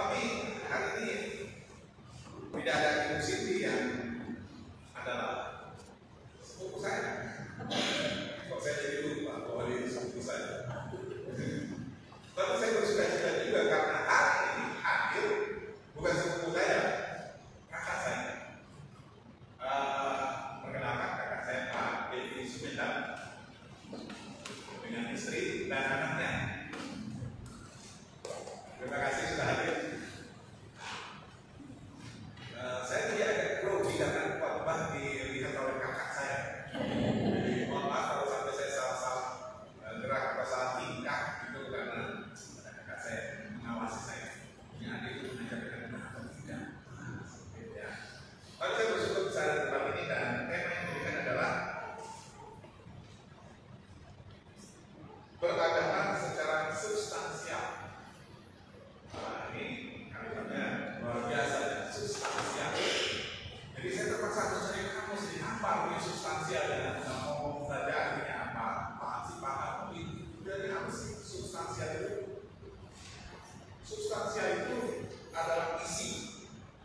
Tapi hari ini tidak ada Ibu Siti yang adalah sepupu saya. Kok saya jadi lupa bahwa dia sepupu saya. Tapi saya bersuka cita juga karena hari ini hadir bukan sepupu saya, kakak saya. Perkenalkan kakak saya Pak Devi Sumedang dengan istri dan anaknya. Terima kasih sudah hadir. Saya tadi agak grogi karena khotbah dilihat oleh kakak saya. Jadi mohon maaf kalau sampai saya salah-salah gerak atau salah tingkah gitu karena ada kakak saya mengawasi saya. Ini adik itu mengajarkan benar atau tidak. Ya. Tapi saya bersyukur bisa ada di tempat ini dan tema yang diberikan adalah beragama secara substansial. Nah, ini kalimatnya luar biasa ya, substansial. Jadi saya terpaksa harus cari kamus ini apa artinya substansial ya. Nggak ngomong saja artinya apa, paham itu dari apa sih substansial itu? Substansial itu adalah isi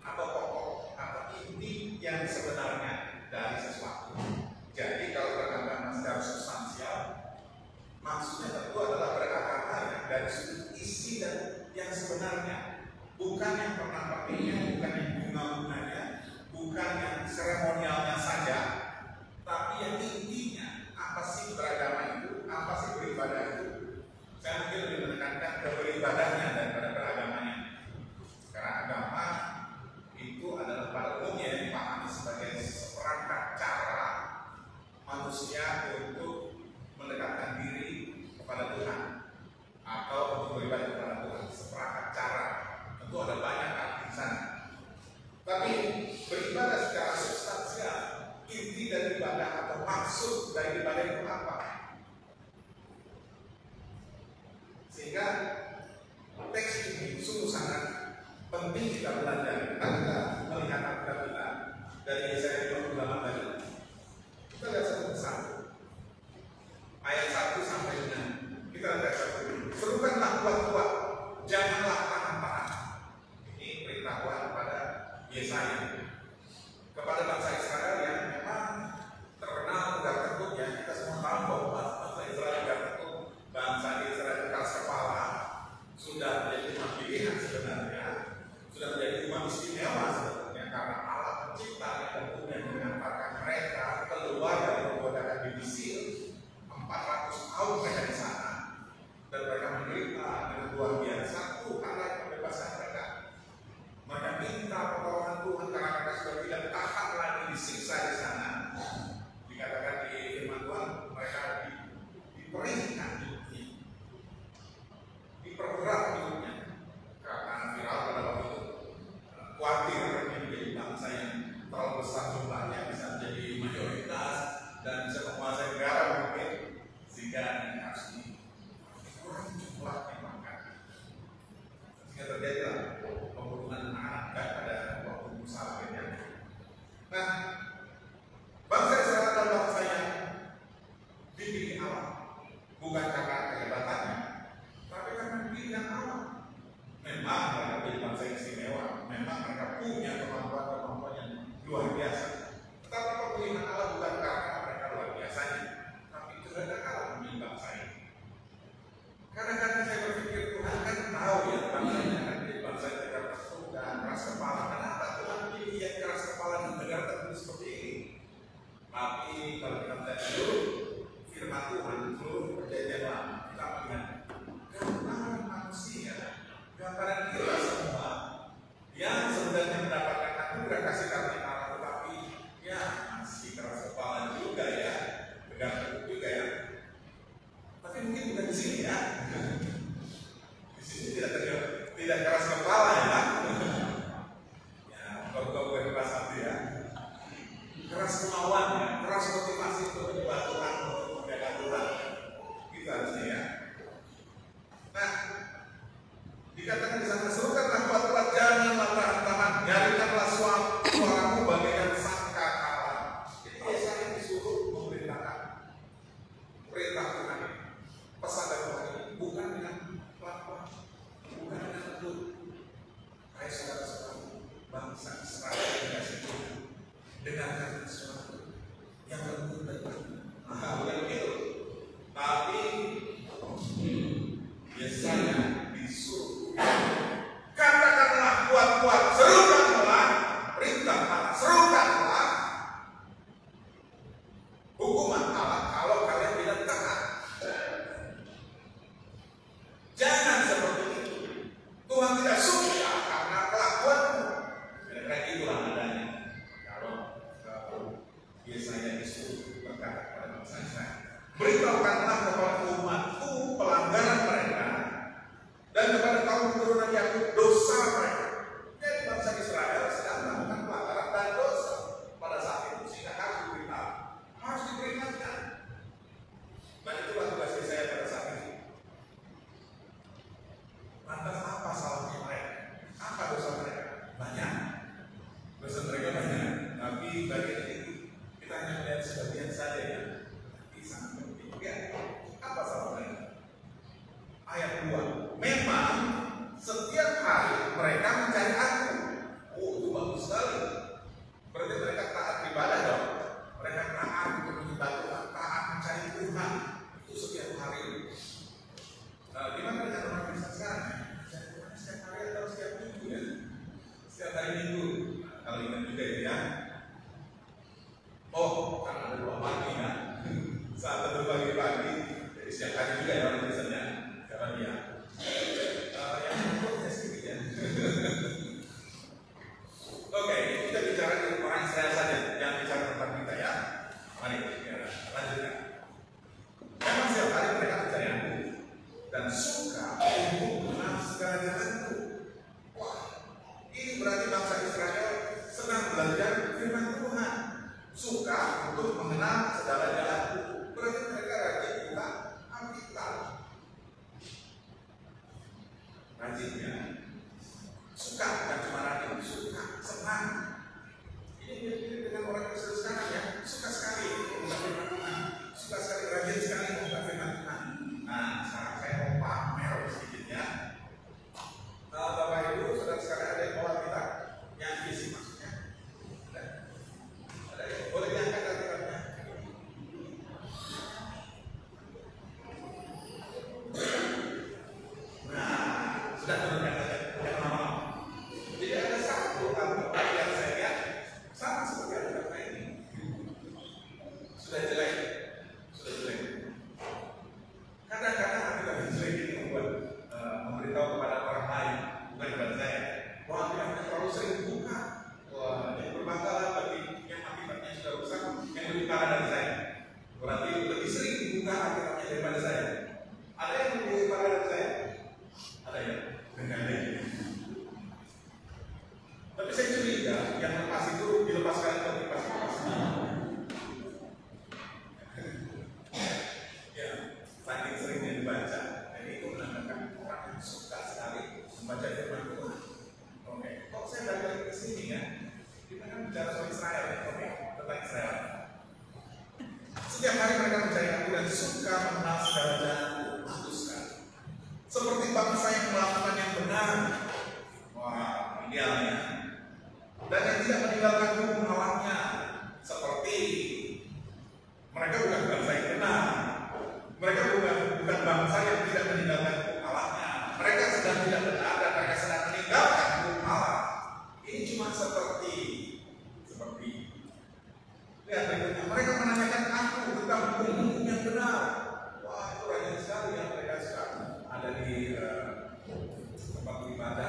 atau pokok atau inti yang sebenarnya dari sesuatu. Jadi kalau beragama secara substansial, maksudnya tentu adalah beragama yang dari sudut isi dan yang sebenarnya, bukan yang pernah-pernahnya, bukan yang bunga-bunganya, bukan yang seremonialnya saja, tapi yang intinya apa sih beragama itu, apa sih beribadah itu. Saya mungkin lebih menekankan ke beribadahnya daripada beragamanya, karena agama itu adalah pada umumnya dipahami sebagai seperangkat cara manusia untuk mendekatkan diri kepada Tuhan atau untuk beribadah kepada Tuhan. Seperangkat cara, tentu ada banyak arti di sana. Tapi beribadah secara substansial, inti dari ibadah atau maksud dari ibadah itu apa? Sehingga teks ini sungguh sangat penting kita pelajari. Kita melihat Alkitab kita dari Yesaya 28 tadi. Kita lihat satu persatu. Ayat 1 sampai dengan kita lihat satu. Serukanlah kuat-kuat, janganlah tahan-tahan. Ini perintah Tuhan kepada Yesaya, kepada bangsa Israel yang memang terkenal tegak tengkuk ya. Kita semua tahu bahwa bangsa Israel tegak tengkuk, bangsa Israel keras kepala, sudah menjadi umat pilihan sebenarnya, sudah menjadi umat istimewa sebenarnya karena Allah pencipta yang kemudian mengantarkan mereka keluar dari perbudakan di Mesir. 400 tahun mereka di sana dan mereka menderita dengan luar biasa. Tuhan yang membebaskan mereka. Mereka minta pertolongan Tuhan karena mereka sudah tidak tahan lagi disiksa di sana. Dikatakan di firman Tuhan mereka diperintahkan hidupnya, diperberat hidupnya karena Firaun pada waktu itu khawatir menjadi bangsa yang terlalu besar jumlahnya bisa menjadi mayoritas dan bisa menguasai negara mungkin, sehingga harus dikurangi jumlahnya bahkan sehingga terjadilah pembunuhan anak pada waktu Musa akhirnya. Nah, bangsa Israel adalah bangsa yang dipilih Allah, bukan karena kehebatannya, tapi karena pilihan Allah. Memang mereka menjadi bangsa yang istimewa, memang mereka punya kemampuan-kemampuan yang luar biasa. Tetapi pemilihan Allah bukan karena mereka luar biasanya, tapi kehendak Allah memilih bangsa ini. Kadang-kadang saya berpikir Tuhan kan tahu ya bangsa ini akan menjadi bangsa yang tegak tengkuk dan keras kepala. Kenapa Tuhan pilih yang keras kepala dan tegak tengkuk seperti ini? Tapi kalau kita melihat dulu firman Tuhan, seluruh perjanjian lama, kita melihat gambaran manusia, gambaran kita semua yang sebenarnya mendapatkan anugerah kasih karunia Allah, tetapi ya masih keras kepala juga ya, tegak tengkuk juga ya. Tapi mungkin bukan di sini ya. Di sini tidak keras kepala ya. Ya, kalau keras hati ya. Keras kemauan ya, keras motivasi untuk menyembah Tuhan, untuk membela Tuhan. Gitu harusnya ya. Nah, dikatakan di sana, serukanlah kuat-kuat, janganlah tahan-tahan, nyaringkanlah suaramu bagaikan sangkakala. Jadi Yesaya disuruh memerintahkan perintah Tuhan ini, pesan dari Tuhan ini, bukan dengan pelan-pelan, bukan dengan lembut, ayat 2. Memang setiap hari mereka mencari aku. Oh, itu bagus sekali. Berarti mereka taat ibadah dong. Mereka taat untuk menyembah Tuhan, taat mencari Tuhan. Itu setiap hari. Gimana dengan orang Kristen sekarang? Mencari Tuhan setiap hari atau setiap minggu ya? Setiap hari Minggu. Kalau ingat juga itu ya. Oh, karena ada 2 pagi kan? Saat itu pagi-pagi, jadi setiap hari juga ya orang Kristen ya. Karena dia yang menurutnya sedikit ya. Oke, kita bicara dengan orang Israel saja, jangan bicara tentang kita ya. Mari kita lanjutkan. Memang setiap hari mereka mencari aku dan suka untuk mengenal segala jalanku. Wah, ini berarti bangsa Israel senang belajar firman Tuhan, suka untuk mengenal segala jalanku. Berarti mereka rajin buka Alkitab. Rajinnya suka, bukan cuma rajin, suka, senang. Ini mirip dengan orang Kristen sekarang ya, suka sekali membuka firman Tuhan, suka sekali, rajin sekali membuka firman Tuhan. Nah, sekarang saya mau pamer sedikit ya. Bapak Ibu, saudara sekalian, ada yang bawa kita yang fisik maksudnya? Ada yang boleh diangkat Alkitabnya? Nah, sudah turunkan saja, jangan lama-lama. Jadi ada satu Alkitab yang saya lihat sama seperti Alkitab ini. Sudah jelek, sudah jelek. Kadang-kadang Alkitab yang jelek ini membuat memberitahu kepada orang lain, bukan kepada saya. Wah, Alkitabnya terlalu sering dibuka. Wah, yang berbanggalah bagi yang akibatnya sudah rusak, yang lebih parah dari saya. Berarti lebih sering dibuka Alkitabnya daripada saya. Ada yang lebih parah dari saya? Ada ya? Enggak ada ya? Tapi saya curiga yang lepas itu dilepaskan atau dilepas. Ya, saking seringnya dibaca. Jadi itu menandakan orang yang suka sekali membaca firman Tuhan. Oke, kok saya balik ke sini ya? Kita kan bicara soal Israel ya, oke, tentang Israel. Setiap hari mereka mencari aku dan suka mengenal segala jalanku. Bagus sekali. Seperti bangsa yang melakukan yang benar. Wah, idealnya. Dan yang tidak meninggalkan hukum Allahnya. Seperti mereka bukan bangsa yang benar. Mereka bukan bangsa yang tidak meninggalkan hukum Allahnya. Mereka sedang tidak benar dan mereka sedang meninggalkan hukum Allah. Ini cuma seperti lihat berikutnya. Mereka menanyakan aku tentang hukum yang benar. Wah, itu rajin sekali yang mereka suka ada di tempat ibadah.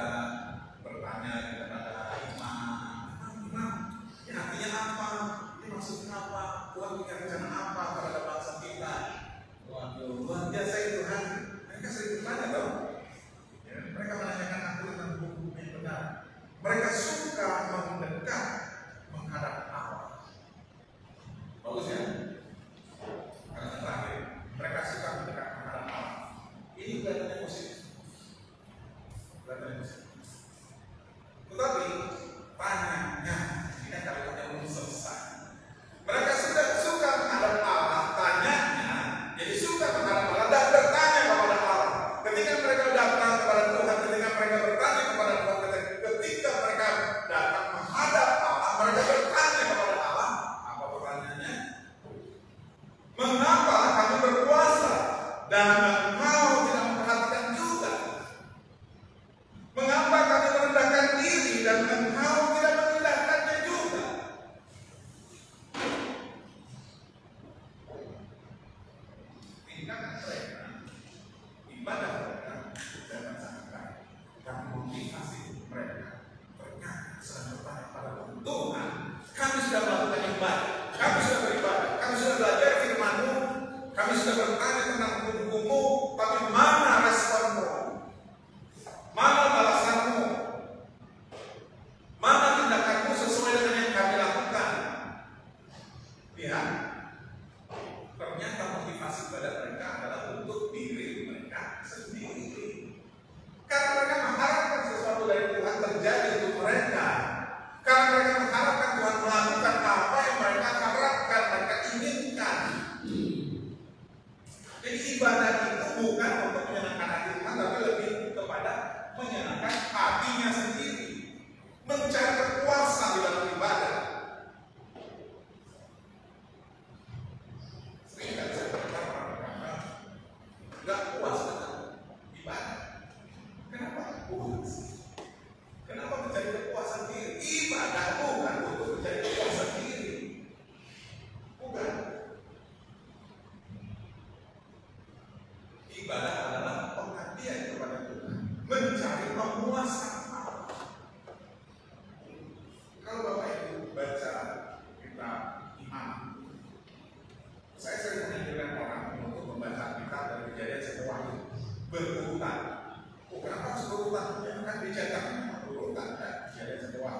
kenapa harus berurutan? Ya kan dicetak berurutan kan, jadi sebuah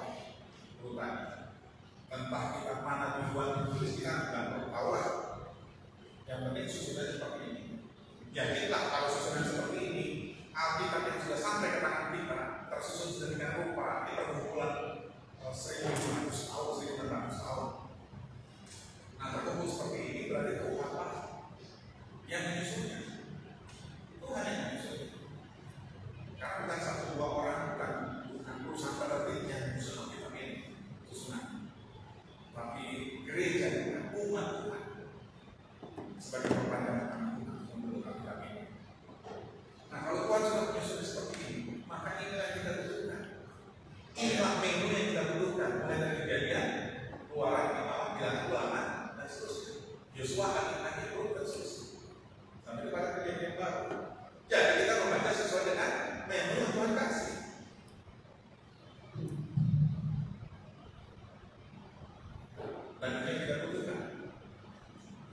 urutan. Entah kita mana tujuan tulis kita nggak perlu tahu lah. Yang penting susunan seperti ini. Yakinlah kalau susunan seperti ini, Alkitab yang sudah sampai ke tangan kita tersusun sedemikian rupa, kita berkumpulan 1.500 tahun, 1.600 tahun. Nah, terkumpul seperti ini berarti Tuhan lah yang menyusunnya. Tuhan yang menyusunnya. Karena bukan satu dua orang, bukan perusahaan penerbit yang menyusun Alkitab ini susunan, tapi gereja dan umat Tuhan sebagai perpanjangan tangan Tuhan untuk Alkitab ini. Nah, kalau Tuhan sudah menyusun seperti ini, maka inilah yang kita butuhkan. Inilah menu yang kita butuhkan, mulai dari Kejadian, Keluaran, Bilangan, Ulangan, dan seterusnya. Yosua, Hakim, Rut, dan seterusnya. Sampai kepada Kejadian baru. Jadi kita membaca sesuai dengan menu yang Tuhan kasih. Dan ini yang kita butuhkan.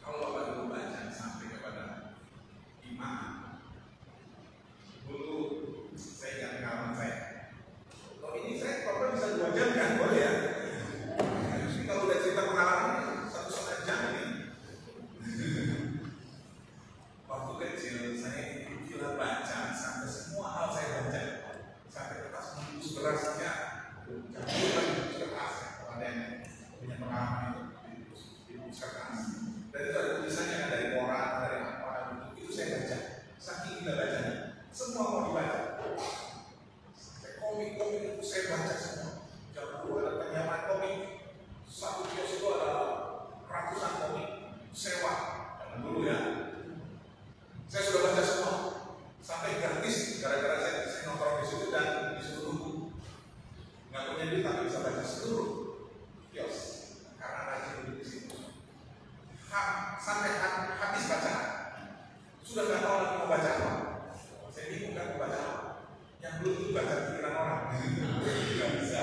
Kalau Bapak Ibu baca sampai kepada iman, dulu saya ingat pengalaman saya. Kalau ini saya Bapak bisa 2 jam kan, boleh ya? Jadi kalau udah cerita pengalaman 1,5 jam ini. Waktu kecil saya gila baca sampai semua hal saya baca, sampai kertas bungkus berasnya campuran bungkus kertas. Kalau ada yang punya pengalaman itu di bungkus kertas, dan itu ada tulisannya kan dari koran, dari apa, itu saya baca. Saking gila bacanya, semua mau dibaca. Komik-komik itu saya baca semua. Jangan dulu ada penyamaan komik, satu kios itu ada ratusan komik sewa. Jangan dulu ya. Saya sudah baca semua sampai gratis gara-gara saya nongkrong di situ dan disuruh nunggu. Nggak punya duit tapi bisa baca seluruh kios karena rajin duduk di situ. Sampai habis bacaan sudah nggak tahu lagi mau baca apa. Saya bingung kan mau baca apa. Yang belum itu baca pikiran orang. Nggak bisa.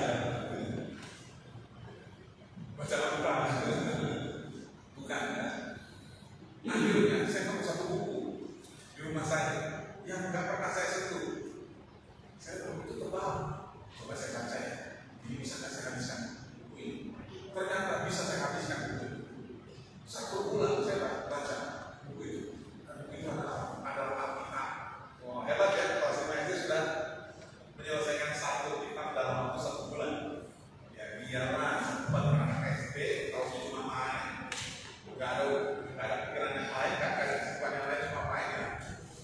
Baca Al-Quran. Bukan kan? Akhirnya saya nemu satu buku di rumah saya yang nggak pernah saya sentuh. Saya tahu itu tebal. Coba saya baca ya. Ini bisa nggak saya habiskan buku ini? Ternyata bisa saya habiskan buku ini. 1 bulan saya baca buku itu. Dan buku itu adalah Alkitab. Wah, hebat ya. Kalau saya sudah menyelesaikan 1 kitab dalam waktu 1 bulan. Ya biarlah buat anak SD, kalau cuma main, nggak ada pikiran yang lain kan, nggak ada kesibukan yang lain cuma main ya.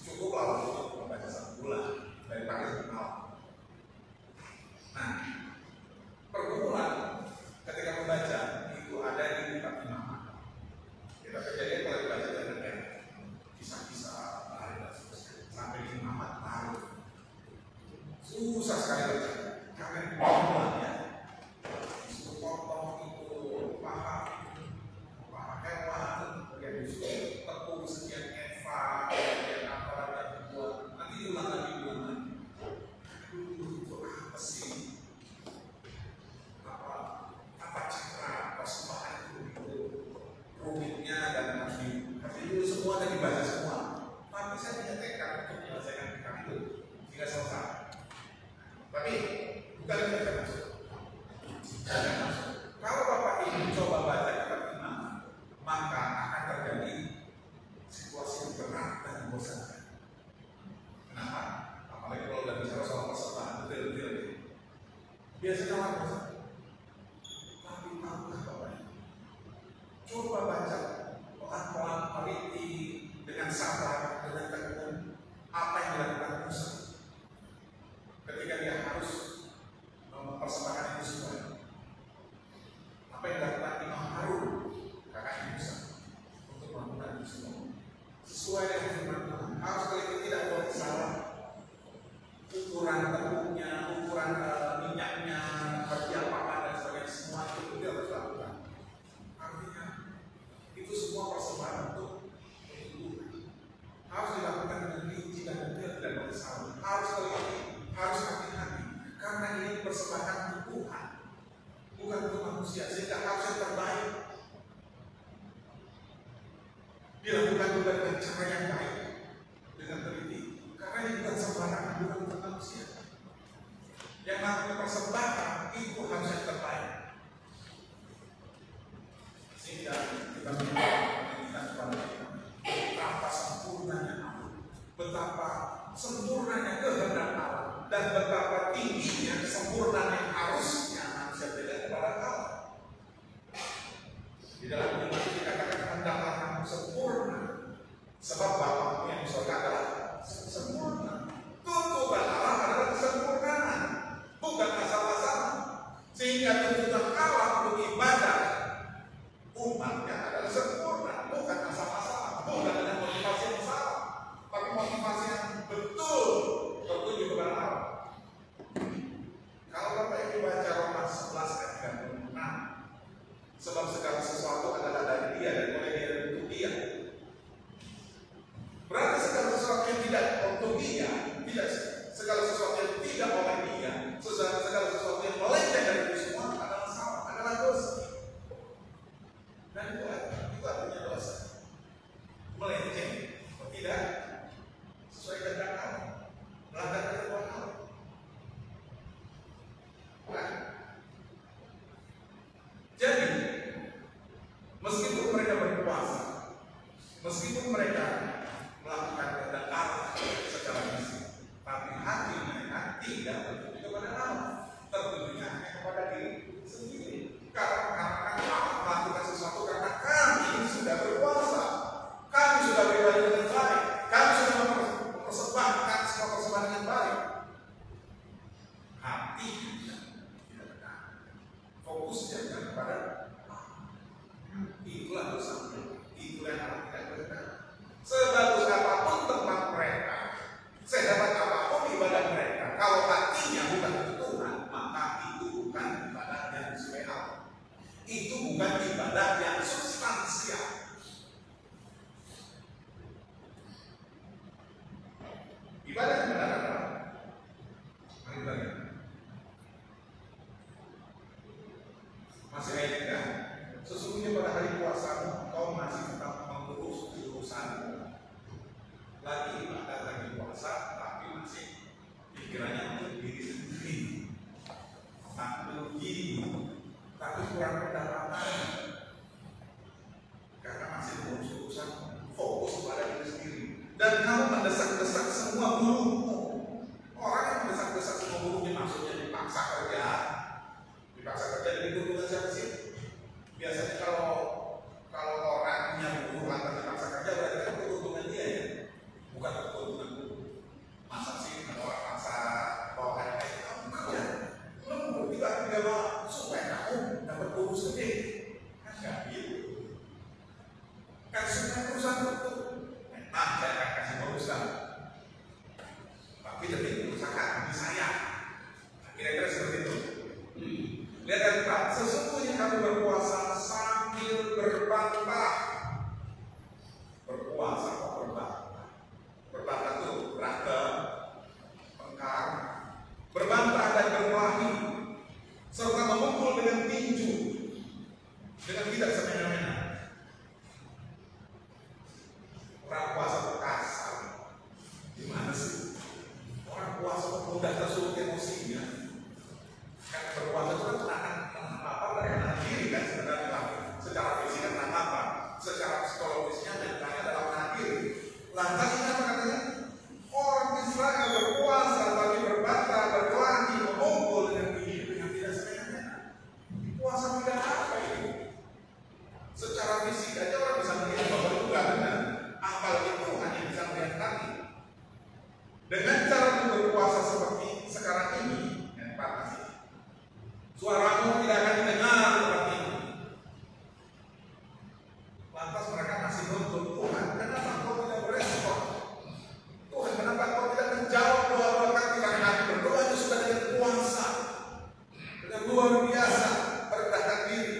Cukup lah untuk membaca 1 bulan dari pagi sampai malam. Nah, pergumulan ketika membaca itu ada di kitab Imamat. Kita Kejadian kalau dibaca dengan yang kisah-kisah dan seterusnya sampai di Imamat baru susah sekali baca karena pergumulannya disuruh potong itu paha hewan, kemudian disuruh tepung sekian eva, kemudian apa lagi yang dibuat, nanti diulang lagi. Itu apa sih? Apa cara persembahan itu rumitnya dan harus itu semua dan dibaca semua. Tapi saya punya tekad untuk menyelesaikan kitab itu hingga selesai. Tapi bukan yang saya maksud. Kalau Bapak Ibu coba baca kitab Imamat, maka akan terjadi situasi yang berat dan membosankan. Kenapa? Apalagi kalau sudah bicara soal persembahan detail-detail itu. Biasanya orang bosan. Tapi tahukah Bapak Ibu? Coba baca pelan-pelan, teliti, dengan sabar, dengan tekun apa yang dilakukan Musa ketika dia harus mempersembahkan itu semua. Apa yang dilakukan Imam Harun, kakak Musa, untuk melakukan itu semua sesuai dengan firman Tuhan. Harus teliti, tidak boleh salah. Ukuran tepungnya, ukuran minyaknya, bagi apa dan sebagainya, semua itu dia harus lakukan. Artinya itu semua persembahan untuk Tuhan. Harus dilakukan dengan rinci dan detail, tidak boleh salah. Harus teliti, harus hati-hati, karena ini persembahan untuk Tuhan, bukan untuk manusia, sehingga harus yang terbaik. Dilakukan juga dengan cara yang baik, dengan teliti, karena ini bukan sembarangan, bukan untuk manusia. tidak oleh Dia, segala sesuatu yang melenceng dari itu semua adalah salah, adalah dosa. Dan itu artinya dosa. Melenceng, tidak sesuai kehendak Allah, melanggar ketentuan Allah. Nah, jadi meskipun mereka berpuasa, meskipun mereka melakukan kehendak Allah secara fisik, tapi hati mereka tidak tertuju kepada Allah, tertujunya hanya kepada diri sendiri. Karena Allah melakukan sesuatu karena kami sudah berpuasa, kami sudah beribadah dengan baik, kami sudah mempersembahkan semua persembahan dengan baik. Hati tidak benar, fokusnya bukan kepada itulah dosa, itulah yang Allah tidak benar. Sebagus apapun tempat mereka, sehebat apapun ibadah mereka, kalau hatinya bukan untuk Tuhan, maka itu bukan ibadah yang sesuai Allah. Itu bukan ibadah yang substansial. Ibadah yang benar adalah ibadah. Masih ayatnya, sesungguhnya pada hari puasamu kau masih tetap mengurus urusanmu. Lagi ibadah, lagi puasa, tapi masih pikirannya untuk diri sendiri. Tak begini, tapi kurang pendapatan. Karena masih mengurus urusan, fokus pada diri sendiri. Dan kamu mendesak-desak semua buruhmu. Orang yang mendesak-desak semua buruhnya maksudnya dipaksa kerja. Dipaksa kerja dari keuntungan siapa sih? Biasanya kalau orang punya buruh lantas dipaksa kerja berarti kan keuntungan dia ya, bukan keuntungan buruh. Masa sih kalau orang paksa bawahan kayak kamu kerja, lu tidak mau supaya kamu dapat bonus gede, kan nggak gitu. Kan supaya perusahaan itu, saya akan kasih bonus kamu, tapi demi usaha demi saya. Kira-kira seperti itu. Lihat yang Pak, sesungguhnya kami berpuasa sambil berbantah. Berpuasa kok berbantah. Berbantah itu beragam, tengkar, berbantah dan berkelahi, serta memukul dengan tinju, dengan tidak semena-mena. Orang puasa kasar, gimana sih? Orang puasa mudah tersulut emosinya. Karena berpuasa itu kan menahan diri kan sebenarnya, secara fisik kan menahan apa? Secara psikologisnya mentalnya adalah menahan diri. Lantas ini apa katanya? Orang Israel berpuasa tapi berbantah, berkelahi, memukul dengan tidak semena-mena. Puasa tidak apa ini? Secara fisik aja orang bisa melihat bahwa itu nggak benar. Apalagi Tuhan yang bisa melihat hati. Dengan cara berpuasa seperti sekarang ini, yang pasti suaramu tidak akan didengar seperti ini. Lantas mereka masih menuntut Tuhan, kenapa kau tidak berespon? Tuhan, kenapa kau tidak menjawab doa-doa kami karena kami berdoa itu sudah dengan puasa, dengan luar biasa, merendahkan diri.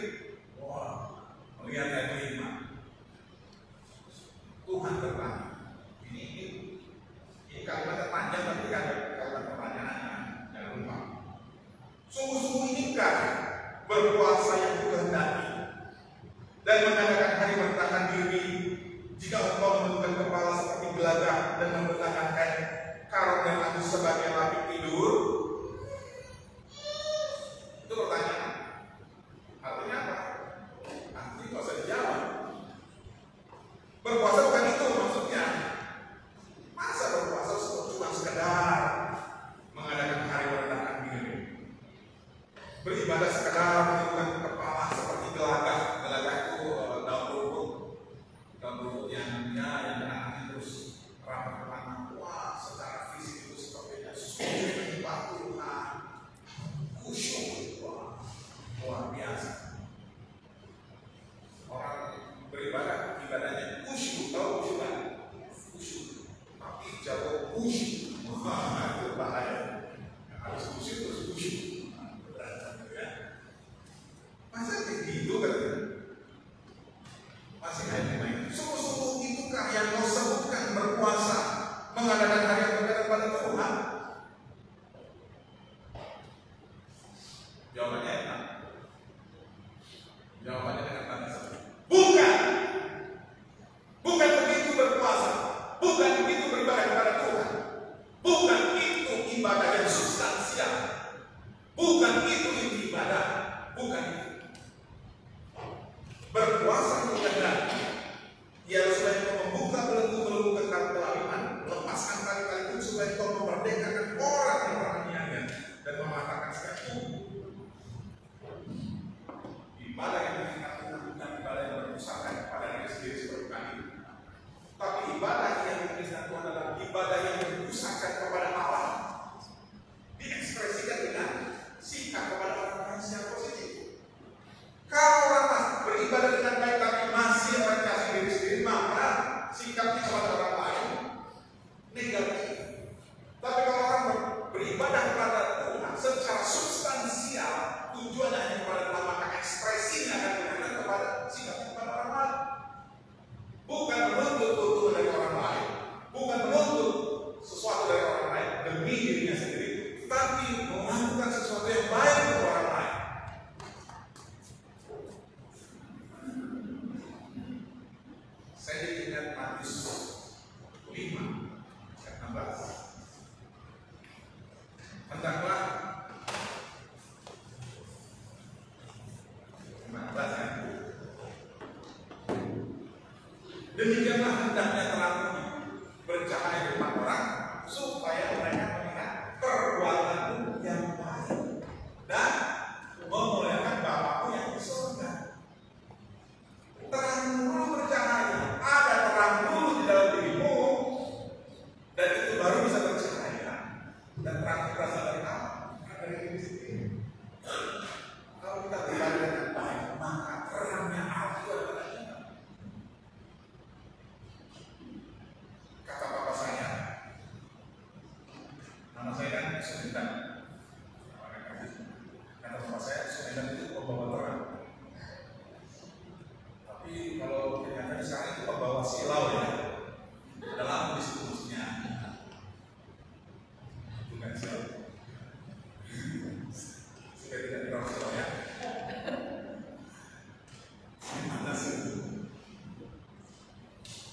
Wah, melihat yang kelima, Tuhan bertanya. Ini kalimat panjang tapi kan kalimat pertanyaannya. Jangan ibadah yang substansial. Bukan itu inti ibadah, bukan itu. Berpuasa bukan ya supaya kau membuka belenggu-belenggu kekalahan, lepaskan tali-tali itu supaya kau memerdekakan orang yang beraniaya dan mematahkan setiap tubuh. Ibadah yang meningkatkan bukan ibadah yang berusaha kepada diri sendiri seperti kami, tapi ibadah yang menginginkan Tuhan adalah ibadah yang berusaha kepada Allah, diekspresikan dengan sikap kepada orang lain secara positif. Kalau orang beribadah dengan baik tapi masih orientasi diri sendiri, maka sikapnya kepada orang lain negatif. Tapi kalau orang beribadah kepada Tuhan secara substansial, tujuannya hanya kepada Tuhan, maka ekspresinya akan berkaitan kepada sikapnya kepada orang lain. Bukan menuntut keuntungan dari orang lain, bukan menuntut sesuatu dari orang lain demi dirinya sendiri, tapi melakukan sesuatu yang baik untuk orang lain. Saya ingat Matius 5 ayat 16. Hendaklah 15 ya. Demikianlah hendaknya terangmu bercahaya di depan orang, supaya mereka melihat perbuatanmu yang baik dan memuliakan Bapakmu yang di surga. Terang dulu bercahaya, ada terang dulu di dalam dirimu, dan itu baru bisa bercahaya. Dan terang itu berasal dari apa? Dari diri sendiri. Kalau kita beribadah dengan baik, maka terangnya Allah itu adalah kita. Kata papa saya, nama saya kan Sundan. Kata papa saya, Sundan itu pembawa terang. Tapi kalau kenyataannya sekarang itu pembawa silau ya, dalam diskusinya bukan silau. Sudah tidak dirasa silau ya. Gimana sih?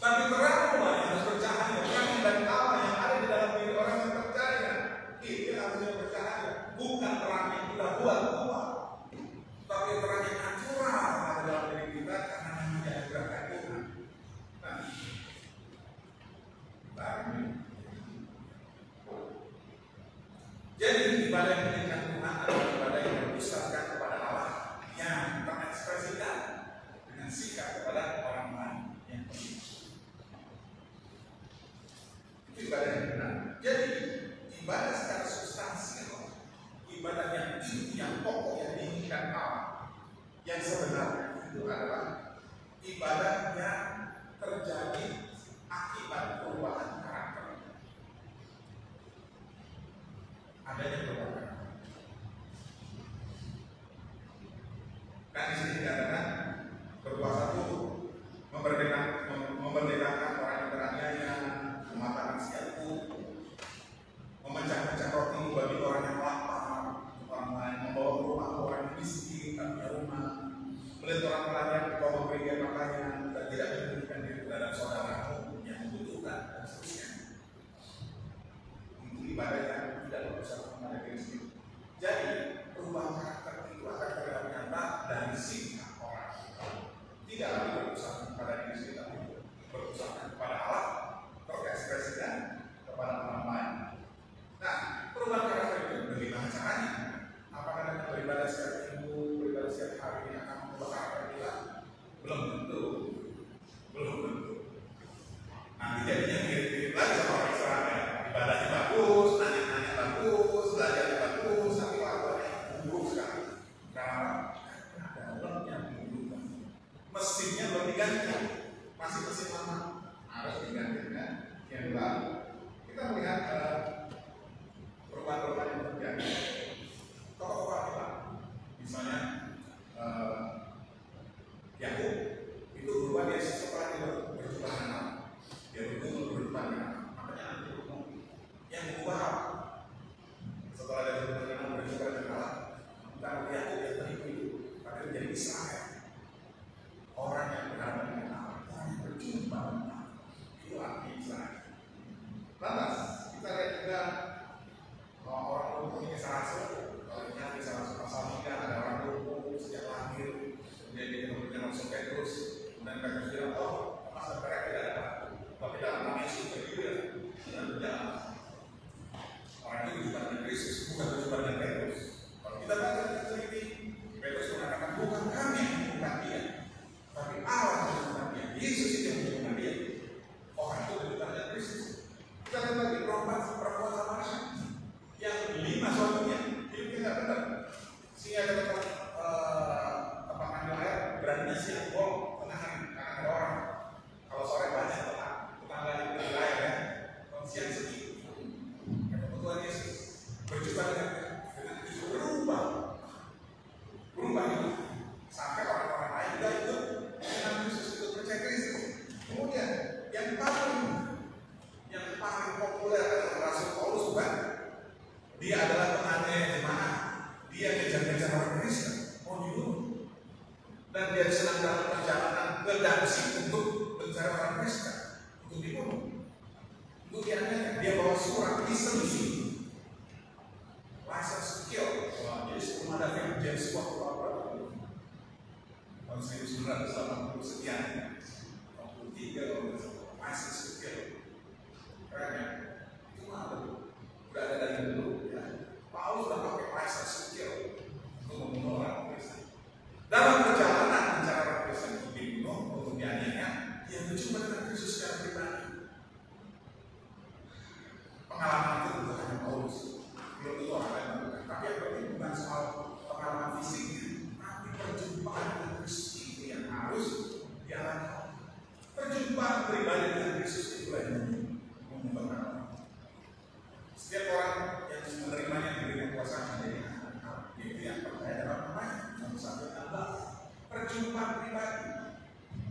Tapi terang mulai harus bercahaya, terang dari Allah yang ada di dalam diri orang yang percaya. Itu harusnya bercahaya, bukan terang yang kita buat, tapi terang yang natural ada dalam diri kita karena diajarkan Tuhan. Jadi ibadah yang menyenangkan Tuhan adalah ibadah yang berpusatkan kepada Allah, yang terekspresikan dengan sikap kepada orang lain yang positif. Itu ibadah yang benar. Jadi ibadah secara substansial, ibadah yang inti, yang pokok, yang diinginkan Allah, yang sebenarnya itu adalah ibadah yang terjadi akibat perubahan karakter. Adanya perubahan karakter. Kan di sini dikatakan berpuasa itu memerdekakan orang yang beraniaya, mematahkan setiap tubuh, memecah-mecah roti bagi orang yang lapar, orang lain membawa ke rumah orang yang miskin, tak punya rumah, melihat orang lain kau memberikan makanan dan tidak memberikan diri terhadap saudaramu yang membutuhkan dan seterusnya. Itu ibadah yang tidak berusaha kepada diri sendiri. Jadi perubahan karakter itu akan terlihat nyata dari sikap orang. Tidak lagi berusaha kepada diri sendiri, tapi berusaha kepada Allah, terekspresikan kepada orang lain. Nah, perubahan karakter itu bagaimana caranya? Apakah dengan beribadah setiap minggu, beribadah setiap hari ini akan mengubah karakter kita? Belum tentu. Nanti jadinya mirip-mirip lagi sama orang Israel. Ibadahnya bagus, nanya-nanya bagus, belajarnya bagus, tapi waktu gimana suaminya? Hidupnya nggak benar. Sehingga ketika tempat ambil air beraninya siang bolong tengah hari karena ada orang. Kalau sore banyak tetangga yang ambil air ya. Kalau siang sedikit. Tuhan Yesus berjumpa dengan Kristus berubah itu sampai orang-orang lain juga ikut dengan Kristus, ikut percaya Kristus. Kemudian yang paling populer adalah Rasul Paulus, bukan? Dia adalah penganiaya jemaat. Dia kejar-kejar orang Kristen, mau dibunuh, dan dia sedang dalam perjalanan ke Damsyik untuk mencari orang Kristen untuk dibunuh. Untuk dianiaya, dia bawa surat diselisi license to kill. Jadi sebelum ada film James Bond tahun 1980 sekian, 83 license to kill. Keren ya? Itu ada, udah ada dari dulu ya. Paulus sudah pakai license to kill untuk membunuh orang Kristen. Dalam perjalanan mencari orang Kristen untuk dibunuh, untuk dianiaya, dia berjumpa dengan Kristus secara pribadi. Pengalaman itu bukan hanya Paulus, belum tentu orang lain melakukan. Tapi yang penting bukan soal pengalaman fisiknya, tapi perjumpaan dengan Kristus itu yang harus dialami. Perjumpaan pribadi dengan Kristus itu yang mengubahkan. Setiap orang yang menerimanya diberikan kuasa menjadi anak-anak. Itu yang percaya dalam namanya. Nomor 1 perjumpaan pribadi.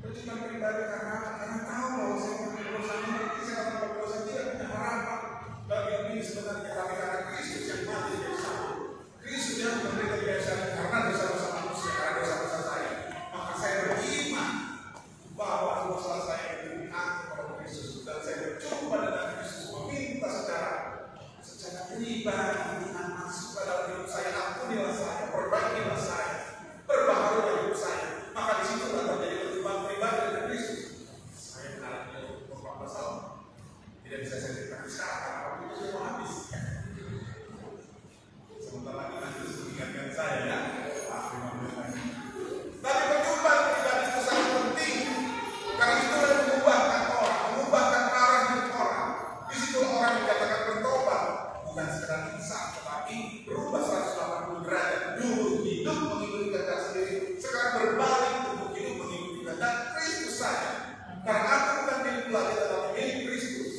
Perjumpaan pribadi karena tahu bahwa saya punya dosa ini, saya akan berdosa tidak punya harapan. Bagi ini sebenarnya tapi karena Kristus yang mati dari satu, Kristus yang memberikan kebiasaan karena dosa-dosa manusia, karena dosa-dosa saya, maka saya beriman bahwa dosa saya itu diangkat oleh Kristus dan saya berjumpa dengan Kristus, meminta secara pribadi dengan masuk ke dalam hidup saya, ampunilah saya, perbaikilah saya, perbaharulah hidup saya. Maka di situ akan terjadi perjumpaan pribadi dengan Kristus. Saya mengalami 14 tahun, tidak bisa saya ceritakan sekarang. Semua habis. Sebentar lagi nanti mengingatkan saya ya. Tapi perjumpaan pribadi itu sangat penting. Karena itu yang mengubahkan orang, mengubahkan arah hidup orang. Di situ orang dikatakan bertobat, bukan sekedar insaf, tetapi berubah 180 derajat. Dulu hidup mengikuti kehendak sendiri, sekarang berbalik untuk hidup mengikuti kehendak Kristus saja. Karena aku bukan milik lagi, tetapi milik Kristus.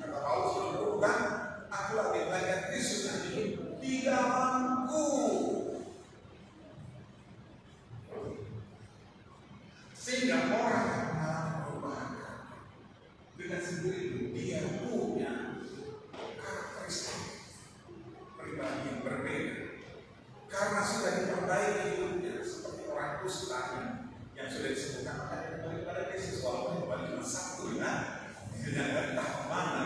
Kata Paulus bukan aku lagi melihat Kristus yang hidup di dalamku. Sehingga orang yang mengalami perubahan dengan sendiri dia punya karakteristik pribadi yang berbeda. Karena sudah diperbaiki hidupnya seperti orang kusta yang sudah disebutkan makanya kembali kepada Kristus walaupun kembali cuma satu ya. Tidak entah kemana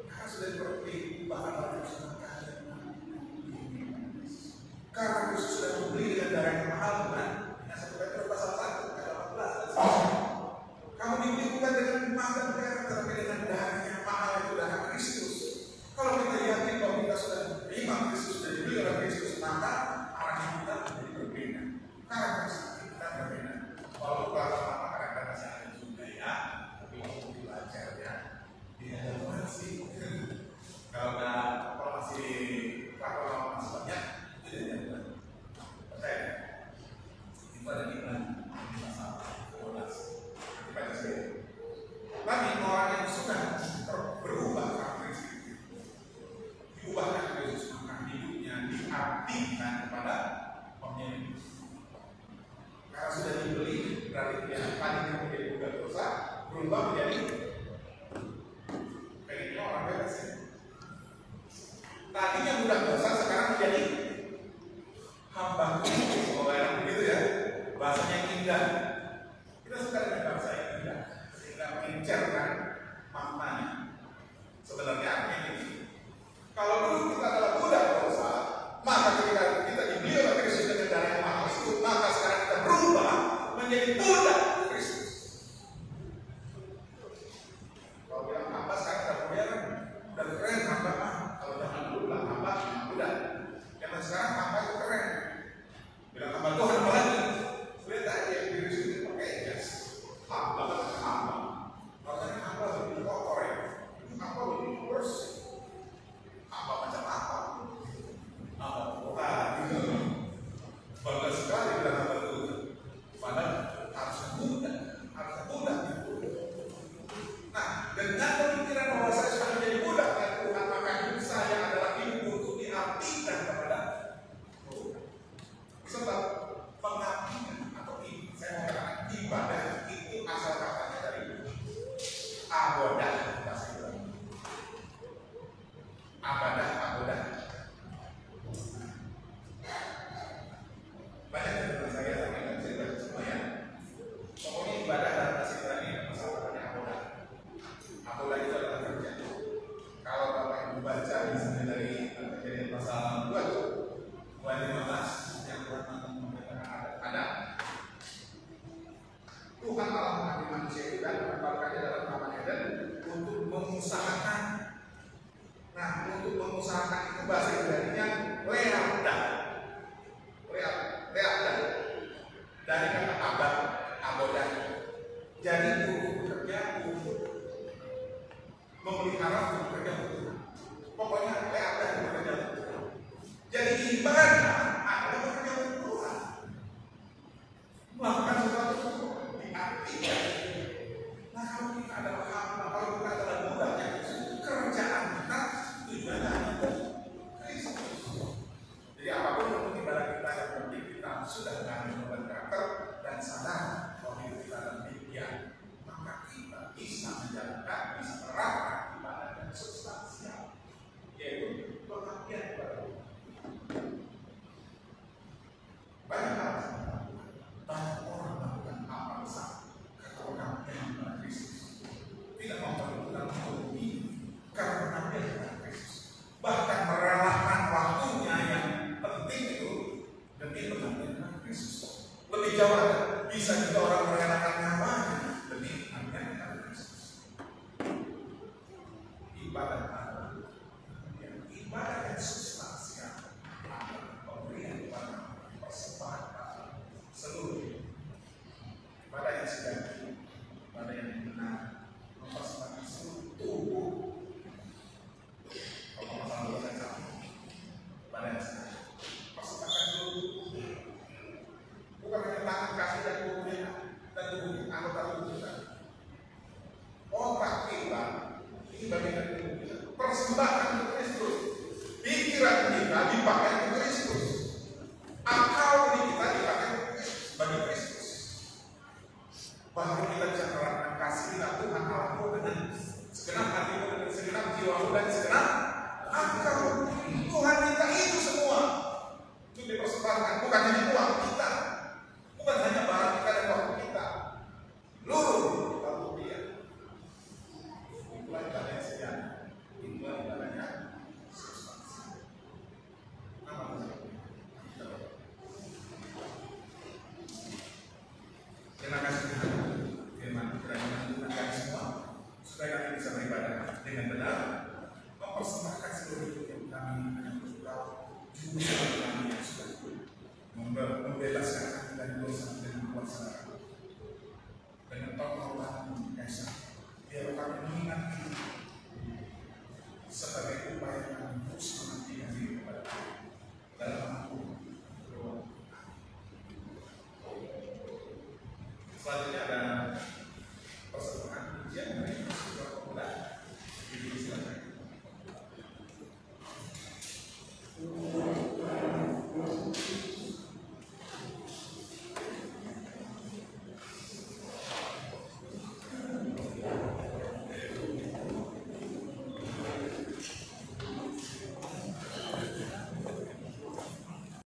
karena sudah diperbaiki bahkan bersama kalian. Karena Kristus sudah membeli dengan darah yang mahal kan? Yang 1 Petrus pasal 1 ayat 18. Kamu dibeli bukan dengan emas dan perak, tetapi dengan darah yang mahal, itu darah Kristus. Kalau kita yakin bahwa kita sudah menerima Kristus dan dibeli oleh Kristus, maka arahnya kita menjadi berbeda. Karakteristik kita berbeda. Walaupun lama-lama karakteristik ada juga ya, tapi waktu belajar ya, tidak ada masih. Kalau masih banyak, itu tidak ada. Percaya? Itu ada di pasal 12. Dibaca sendiri. Tapi orang yang sudah berubah karakteristik, diubahkan Kristus, maka hidupnya diabdikan kepada pemilik. Karena sudah dibeli, berarti dia tadinya menjadi budak dosa, berubah menjadi pengennya orang bebas ya. Tadinya budak dosa, sekarang menjadi hamba Kristus. Oh ya, begitu ya. Bahasanya indah. Kita suka dengan bahasa yang indah, sehingga mengincarkan maknanya. Sebenarnya artinya ini. Kalau dulu kita adalah budak dosa, maka ketika kita dibeli oleh Kristus dengan darah yang mahal itu, maka sekarang kita berubah menjadi budak Kristus. Kalau bilang hamba sekarang udah modern, udah keren hamba. Kalau zaman dulu bilang hamba Abadah. Banyak dari saya tapi nggak bisa dibaca semua ya. Pokoknya ibadah dalam bahasa Ibrani masalahnya abadah. Abadah itu adalah kerja. Kalau Bapak Ibu baca misalnya dari Kejadian pasal 2 tuh 2:15 yang Tuhan mengatakan ada Tuhan Allah mengambil manusia itu dan menempatkannya dalam Taman Eden untuk mengusahakan. Nah, untuk mengusahakan itu bahasa Ibrani-nya leada. Dari kata abodah. Jadi guru bekerja untuk memelihara, guru bekerja untuk pokoknya leada bekerja untuk. Jadi ibadah adalah bekerja untuk Tuhan. Melakukan sesuatu untuk diartikan. Nah, kalau kita adalah hamba, kalau kita adalah budaknya, kerjaan kita tujuannya adalah Kristus. Jadi apapun untuk ibadah kita yang penting kita sudah mengambil karakter dan sadar bahwa hidup kita adalah milik Dia, maka kita bisa menjalankan, bisa menerapkan ibadah yang substansial, yaitu pengabdian kepada Tuhan. Banyak hal banyak orang melakukan apa besar karena pengabdian kepada Kristus, tidak memperlukan hobi karena pengabdian kepada Kristus, bahkan merelakan waktunya yang penting itu demi pengabdian kepada Kristus. Lebih jauh bisa juga orang merelakan nyawanya demi pengabdian kepada Kristus. Ibadah adalah ibadah yang substansial, pemberian kepada persembahan seluruh ibadah yang sejati, ibadah yang benar, mempersembahkan seluruh tubuh. Kalau masalah dosa sama, ibadah yang sejati, persembahkan seluruh tubuh. Bukan hanya tangan, kaki dan tubuhnya dan tubuh anggota tubuh kita. Otak kita ini bagian dari tubuh kita. Persembahkan untuk Kristus. Pikiran kita dipakai untuk Kristus. Akal ini kita dipakai untuk Kristus, bagi Kristus. Bahwa kita bisa menerapkan kasih kita Tuhan Allahmu dengan segenap hatimu, dengan segenap jiwamu dan segenap akal. Tuhan minta itu semua untuk dipersembahkan, bukan hanya uang kita, bukan hanya barang kita dan waktu kita, seluruh kita untuk Dia. Itulah ibadah yang sejati, itulah ibadahnya substansi. Nama terima kasih Tuhan. Firman kiranya Tuhan kami semua supaya kami bisa beribadah dengan benar, mempersembahkan seluruh hidup yang kami hanya untuk Kau, juru selamat kami yang sudah membebaskan kami dari dosa dan kuasa dengan pertolongan Esa. Biar kami mengingat itu sebagai upaya kami terus